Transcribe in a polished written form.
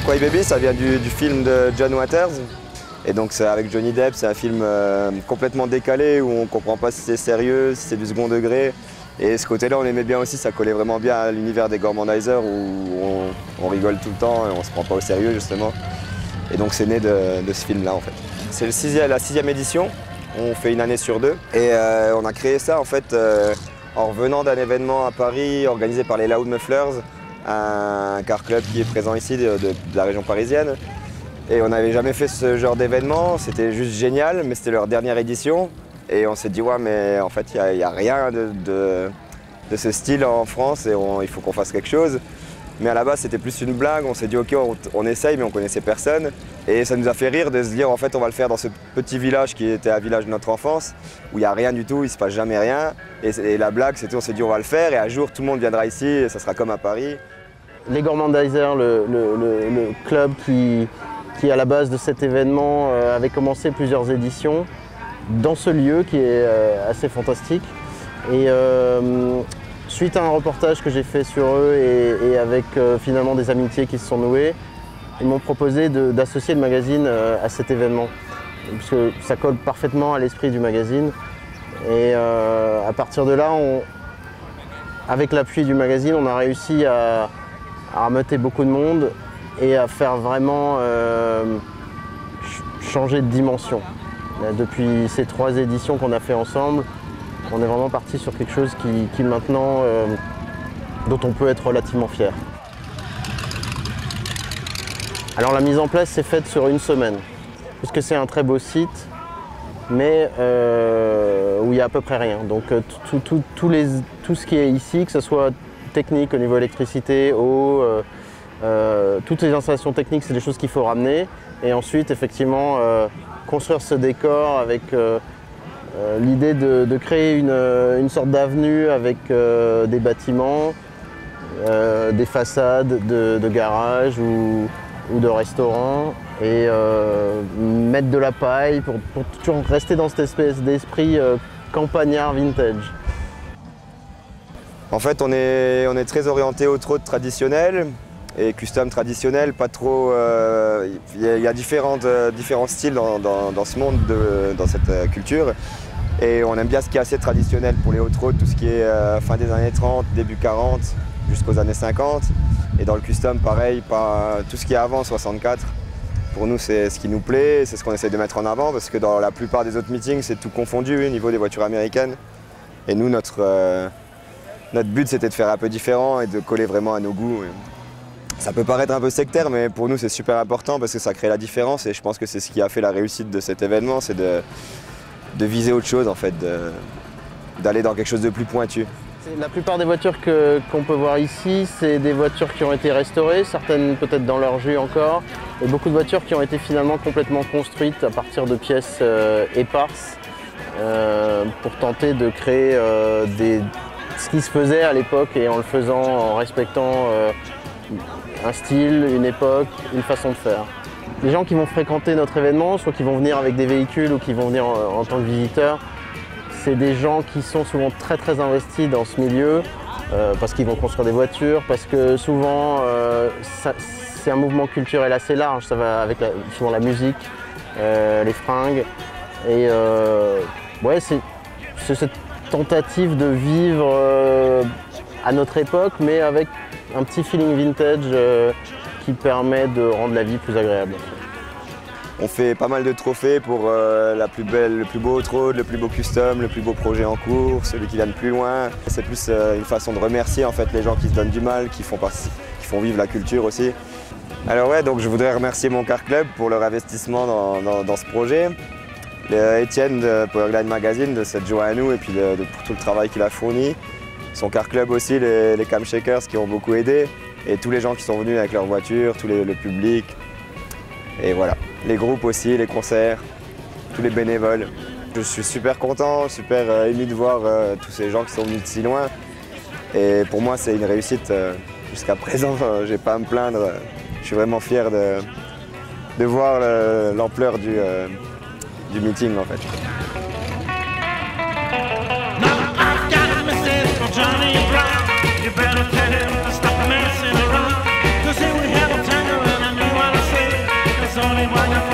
Cry Baby, ça vient du film de John Waters. Et donc c'est avec Johnny Depp, c'est un film complètement décalé où on ne comprend pas si c'est sérieux, si c'est du second degré. Et ce côté-là, on aimait bien aussi, ça collait vraiment bien à l'univers des Gormandizer où on rigole tout le temps et on ne se prend pas au sérieux justement. Et donc c'est né de ce film-là en fait. C'est la 6e édition, on fait une année sur 2. Et on a créé ça en fait en revenant d'un événement à Paris organisé par les Loud Mufflers, un car club qui est présent ici de la région parisienne. Et on n'avait jamais fait ce genre d'événement, c'était juste génial, mais c'était leur dernière édition. Et on s'est dit, ouais, mais en fait, il n'y a rien de ce style en France et il faut qu'on fasse quelque chose. Mais à la base, c'était plus une blague, on s'est dit, ok, on essaye, mais on ne connaissait personne. Et ça nous a fait rire de se dire, en fait, on va le faire dans ce petit village qui était un village de notre enfance, où il n'y a rien du tout, il ne se passe jamais rien. Et la blague, c'était, on s'est dit, on va le faire, et un jour, tout le monde viendra ici, et ça sera comme à Paris. Les Gormandizer, le club qui à la base de cet événement avait commencé plusieurs éditions dans ce lieu qui est assez fantastique. Et suite à un reportage que j'ai fait sur eux et avec finalement des amitiés qui se sont nouées, ils m'ont proposé d'associer le magazine à cet événement. Parce que ça colle parfaitement à l'esprit du magazine. Et à partir de là, avec l'appui du magazine, on a réussi à rameuter beaucoup de monde et à faire vraiment changer de dimension. Depuis ces 3 éditions qu'on a fait ensemble, on est vraiment parti sur quelque chose qui maintenant, dont on peut être relativement fier. Alors la mise en place s'est faite sur une semaine, parce que c'est un très beau site, mais où il n'y a à peu près rien. Donc tout ce qui est ici, que ce soit technique au niveau électricité, eau, toutes les installations techniques, c'est des choses qu'il faut ramener. Et ensuite, effectivement, construire ce décor avec l'idée de créer une sorte d'avenue avec des bâtiments, des façades de garages ou de restaurants et mettre de la paille pour toujours rester dans cette espèce d'esprit campagnard vintage. En fait, on est très orienté au trot traditionnel et custom traditionnel, pas trop. Il y a différents styles dans ce monde, dans cette culture. Et on aime bien ce qui est assez traditionnel pour les hot rods, tout ce qui est fin des années 30, début 40, jusqu'aux années 50. Et dans le custom, pareil, tout ce qui est avant 64. Pour nous, c'est ce qui nous plaît, c'est ce qu'on essaie de mettre en avant, parce que dans la plupart des autres meetings, c'est tout confondu au niveau des voitures américaines. Et nous, notre but, c'était de faire un peu différent et de coller vraiment à nos goûts. Ça peut paraître un peu sectaire, mais pour nous, c'est super important parce que ça crée la différence. Et je pense que c'est ce qui a fait la réussite de cet événement, c'est de viser autre chose, en fait, d'aller dans quelque chose de plus pointu. La plupart des voitures qu'on peut voir ici, c'est des voitures qui ont été restaurées, certaines peut-être dans leur jus encore, et beaucoup de voitures qui ont été finalement complètement construites à partir de pièces éparses pour tenter de créer ce qui se faisait à l'époque et en le faisant en respectant un style, une époque, une façon de faire. Les gens qui vont fréquenter notre événement, soit qui vont venir avec des véhicules ou qui vont venir en tant que visiteurs, c'est des gens qui sont souvent très très investis dans ce milieu parce qu'ils vont construire des voitures, parce que souvent c'est un mouvement culturel assez large, ça va avec souvent la musique, les fringues et ouais, c'est cette tentative de vivre à notre époque mais avec un petit feeling vintage qui permet de rendre la vie plus agréable. On fait pas mal de trophées pour le plus beau hot rod, le plus beau custom, le plus beau projet en cours, celui qui vient de plus loin. C'est plus une façon de remercier en fait les gens qui se donnent du mal, qui font vivre la culture aussi. Alors ouais, donc je voudrais remercier mon car club pour leur investissement dans ce projet. Étienne de Powerglide Magazine, de cette joie à nous et puis pour tout le travail qu'il a fourni. Son car club aussi, les Cam Shakers qui ont beaucoup aidé. Et tous les gens qui sont venus avec leur voiture, le public. Et voilà, les groupes aussi, les concerts, tous les bénévoles. Je suis super content, super ému de voir tous ces gens qui sont venus de si loin. Et pour moi, c'est une réussite. Jusqu'à présent, j'ai pas à me plaindre. Je suis vraiment fier de voir l'ampleur du meeting en fait. You better tell him to stop messing around, 'cause here we have a tango and a sont les moyens